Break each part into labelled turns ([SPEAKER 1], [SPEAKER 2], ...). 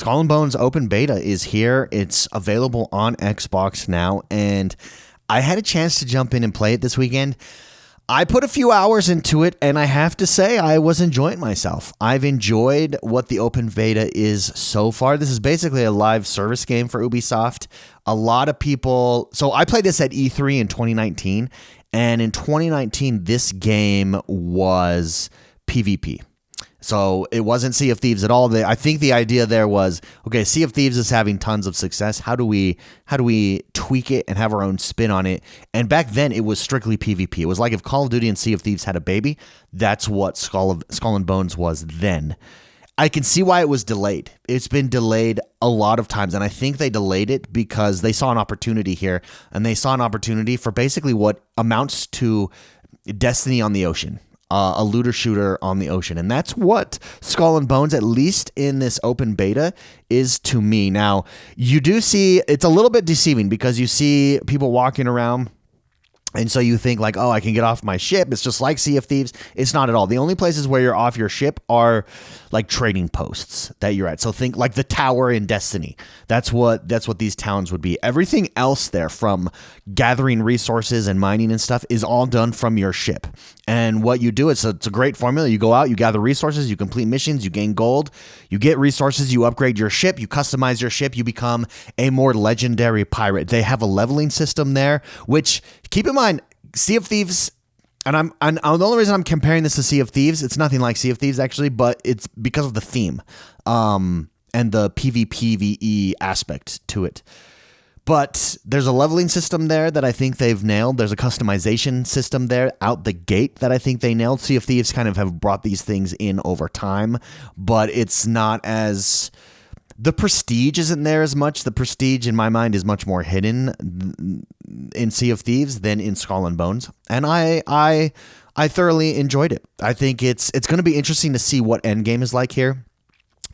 [SPEAKER 1] Skull and Bones open beta is here. It's available on Xbox now, and I had a chance to jump in and play it this weekend. I put a few hours into it, and I have to say I was enjoying myself. I've enjoyed what the open beta is so far. This is basically a live service game for Ubisoft. A lot of people... So I played this at E3 in 2019, and in 2019, this game was PvP. So it wasn't Sea of Thieves at all. I think the idea there was, okay, Sea of Thieves is having tons of success. How do we tweak it and have our own spin on it? And back then, it was strictly PvP. It was like if Call of Duty and Sea of Thieves had a baby. That's what Skull and Bones was then. I can see why it was delayed. It's been delayed a lot of times, and I think they delayed it because they saw an opportunity here, and they saw an opportunity for basically what amounts to Destiny on the ocean. A looter shooter on the ocean. And that's what Skull and Bones, at least in this open beta, is to me. Now, you do see, it's a little bit deceiving because you see people walking around, and so you think like, oh, I can get off my ship. It's just like Sea of Thieves. It's not at all. The only places where you're off your ship are like trading posts that you're at. So think like the tower in Destiny. That's what these towns would be. Everything else there, from gathering resources and mining and stuff, is all done from your ship. And what you do, it's a great formula. You go out, you gather resources, you complete missions, you gain gold, you get resources, you upgrade your ship, you customize your ship, you become a more legendary pirate. They have a leveling system there, which, keep in mind, Sea of Thieves, and the only reason I'm comparing this to Sea of Thieves, it's nothing like Sea of Thieves actually, but it's because of the theme and the PvPvE aspect to it. But there's a leveling system there that I think they've nailed. There's a customization system there out the gate that I think they nailed. Sea of Thieves kind of have brought these things in over time, but it's not as... The prestige isn't there as much. The prestige, in my mind, is much more hidden in Sea of Thieves than in Skull and Bones. And I thoroughly enjoyed it. I think it's going to be interesting to see what Endgame is like here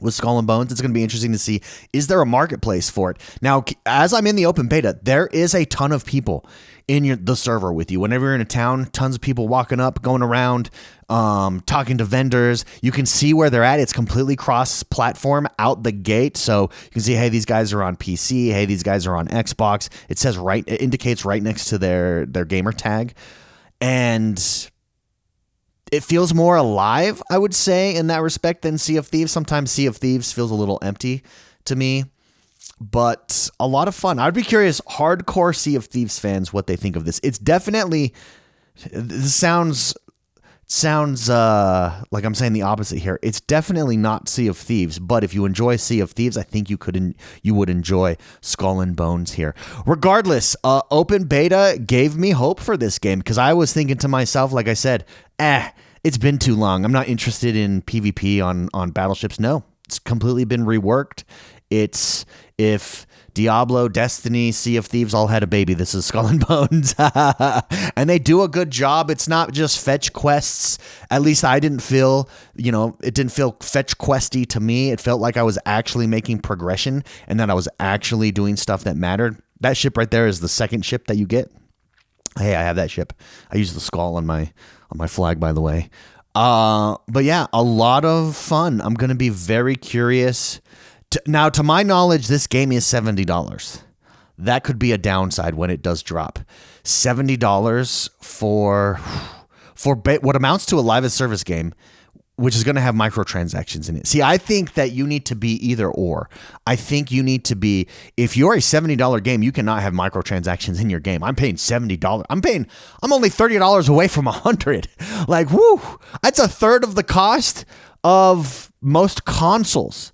[SPEAKER 1] with Skull and Bones. It's going to be interesting to see, is there a marketplace for it? Now, as I'm in the open beta, there is a ton of people in the server with you. Whenever you're in a town, tons of people walking up, going around, talking to vendors. You can see where they're at. It's completely cross-platform out the gate. So you can see, hey, these guys are on PC. Hey, these guys are on Xbox. It says it indicates right next to their gamer tag. And it feels more alive, I would say, in that respect than Sea of Thieves. Sometimes Sea of Thieves feels a little empty to me, but a lot of fun. I'd be curious, hardcore Sea of Thieves fans, what they think of this. It's definitely, this sounds like I'm saying the opposite here. It's definitely not Sea of Thieves, but if you enjoy Sea of Thieves, I think you would enjoy Skull and Bones here. Regardless, open beta gave me hope for this game, because I was thinking to myself, like I said, it's been too long. I'm not interested in PvP on battleships. No, it's completely been reworked. It's, if Diablo, Destiny, Sea of Thieves all had a baby, this is Skull and Bones. And they do a good job. It's not just fetch quests. At least I didn't feel, it didn't feel fetch questy to me. It felt like I was actually making progression and that I was actually doing stuff that mattered. That ship right there is the second ship that you get. Hey, I have that ship. I use the skull on my flag, by the way. But yeah, a lot of fun. I'm going to be very curious. Now, to my knowledge, this game is $70. That could be a downside when it does drop. $70 for what amounts to a live as service game, which is going to have microtransactions in it. See, I think that you need to be either or. I think you need to be, if you're a $70 game, you cannot have microtransactions in your game. I'm paying $70. I'm only $30 away from $100. Like, whoo, that's a third of the cost of most consoles.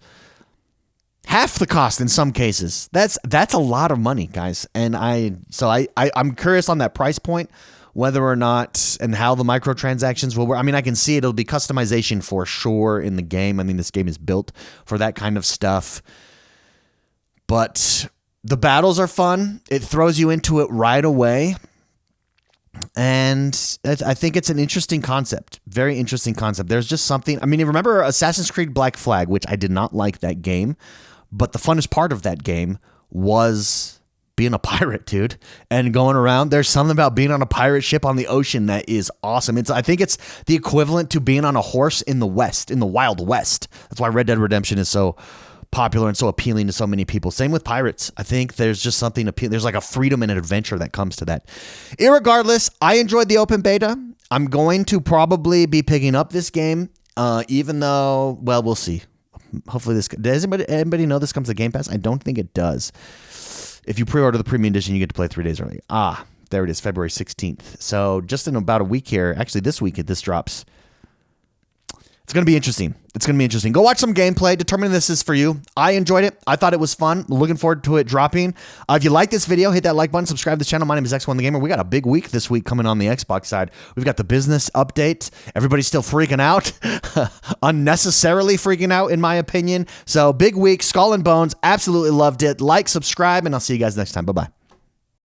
[SPEAKER 1] Half the cost in some cases. That's a lot of money, guys. And I'm curious on that price point, whether or not and how the microtransactions will work. I mean, I can see it'll be customization for sure in the game. I mean, this game is built for that kind of stuff. But the battles are fun. It throws you into it right away. And I think it's an interesting concept. Very interesting concept. There's just something. I mean, remember Assassin's Creed Black Flag, which I did not like that game. But the funnest part of that game was being a pirate, dude, and going around. There's something about being on a pirate ship on the ocean that is awesome. I think it's the equivalent to being on a horse in the West, in the Wild West. That's why Red Dead Redemption is so popular and so appealing to so many people. Same with Pirates. I think there's just something appealing. There's like a freedom and an adventure that comes to that. Irregardless, I enjoyed the open beta. I'm going to probably be picking up this game, even though, well, we'll see. Hopefully does anybody know this comes to Game Pass? I don't think it does. If you pre-order the premium edition, you get to play 3 days early. There it is, February 16th. So just in about a week here, actually this week this drops. It's going to be interesting. It's going to be interesting. Go watch some gameplay. Determine if this is for you. I enjoyed it. I thought it was fun. Looking forward to it dropping. If you like this video, hit that like button. Subscribe to the channel. My name is X1 the Gamer. We got a big week this week coming on the Xbox side. We've got the business update. Everybody's still freaking out. Unnecessarily freaking out, in my opinion. So big week. Skull and Bones. Absolutely loved it. Like, subscribe, and I'll see you guys next time. Bye-bye.